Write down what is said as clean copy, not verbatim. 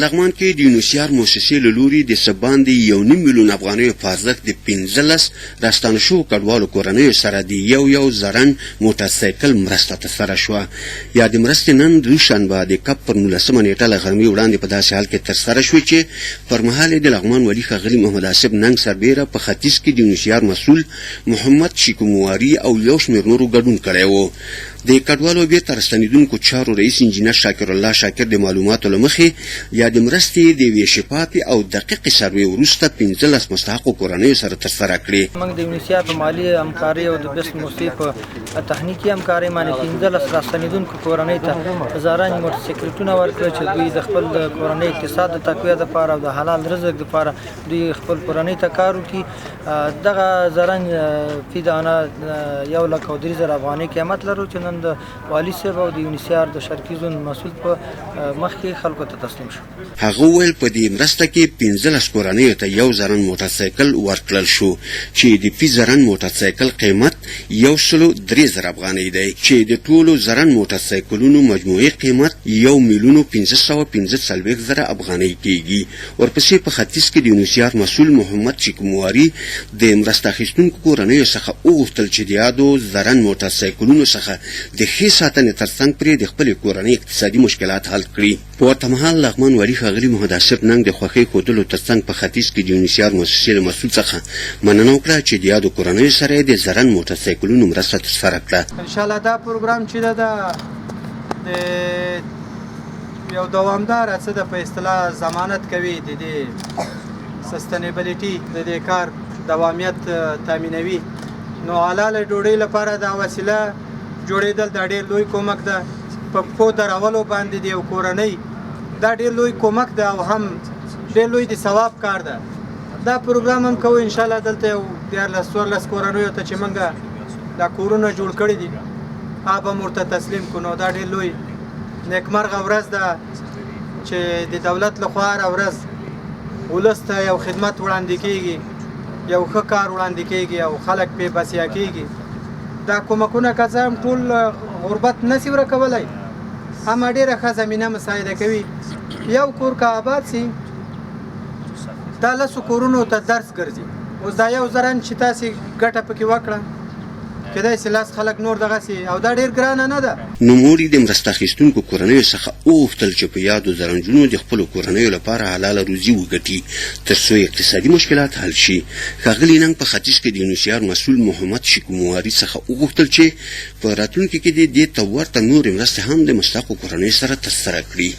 لغمان کې د یونیسیار مؤسسې له لوري د څه باندې 1.5 میلیون افغانیو په ارزښت د 15 راستانه شوو کډوالو کورنیو سره د یو زرن موټرسایکل مرسته ترسره شوه. یا د مرستې نن دوشنبه د کب پر 19 نیټه له غرمې وړاندې په داسې حال کې ترسره شوې چې پر مهال د لغمان والي ښاغلي محمد آصف ننګ سربیره په ختیځ کې د یونیسیار مسؤل محمد شیکومواري او یو شمېر نورو ګډون کړی و. د کډوالو بیرته راستنېدونکو چارو رئیس انجینر شاکر الله شاکر د معلوماتو له مخې یا د مرستې د یوې شفافې او دقیقې سروې وروسته 15 مستحقو کورنیو سره ترسره کړې. موږ د یونیسیار په مالي همکارۍ او د بیس موسسې په تخنیکي همکارۍ باندې 15 راستنېدونکو کورنۍ ته هزاران موټرسایکلونه ورکړل چې دوی د خپل کورنۍ اقتصاد د تقویه لپاره او د حلال رزق لپاره دوی خپل کورنۍ ته کار وکړي. دغه زرن فیدانه 1,03,000 افغانۍ قیمت لرو چې نن د والي صاحب او د یونیسیار د شرقي زون مسؤل په مخ کې خلکو ته تسلیم شو. هغه ویل په دې مرسته کې 15 کورنیو ته یو زرن موټرسایکل ورکړل شو چې د فی زرن موټرسایکل قیمت 1,03,000 افغانۍ دی چې د ټولو زرن موټرسایکلونو مجموعي قیمت 1,545,000 افغانۍ کېږي. ورپسې په ختیځ کې د یونیسیار مسؤل محمد شیکومواري د مرسته اخیستونکو کورنیو څخه وغوښتل چې د یادو زرن موټرسایکلونو څخه د ښې ساتنې ترڅنګ پرې د خپلې کورنۍ اقتصادي مشکلات حل کړي. په ورته مهال لغمان والي ښاغلي محمد آصف ننګ د خوښۍ ښودلو ترڅنګ په ختیځ کې د یونیسیار مؤسسې له مسؤل څخه مننه وکړه چې د یادو کورنیو سره یې د زرن موټرسایکلونو مرسته ترسره کړه. انشاءالله دا پروګرام چې ده د یو دوامدار څه ده په اصطلاح ضمانت کوي د دې سستینیبلیټي د دې کار دوامیت تامینوي. نو حلاله ډوډۍ لپاره دا وسیله جوړېدل دا ډېر لوی کومک ده. په پښو درولو باندې د یو کورنۍ دا ډېر لوی کومک ده او هم ډېر لوی د ثواب کار ده. دا پروګرام هم کوو انشاءالله دلته یو 14 کورنیو ته چې موږ دا کورونه جوړ کړي دي هغه به ورته تسلیم کړو. نو دا ډېر لوی نیکمرغه ورځ ده چې د دولت لخوا هره ورځ ولس ته یو خدمت وړاندې کېږي، یو ښه کار وړاندې کېږي او خلک پې بسیا کېږي. دا کومکونه که څه هم ټول غربت نشي ورکولی، اما ډېره ښه زمینه مساعده کوي. یو کور که آباد سي دا 10 کورونو ته درس ګرځي. اوس دا 1,000 چې تاسې ګټه پکې وکړه کېدای سي 10 خلک نور دغسې او دا ډېر ګرانه نه ده. نوموړي د مرسته اخیستونکو کورنیو څخه وغوښتل چې په یادو زرنجونو د خپلو کورنیو لپاره حلاله روزي وګټي تر څو اقتصادي مشکلات حل شي. ښاغلي ننګ په ختیځ کې د یونیسیار مسؤل محمد شیکومواري څخه وغوښتل چې په راتلونکي کې دې ته ورته نورې مرستې هم د مستحقو کورنیو سره ترسره کړي.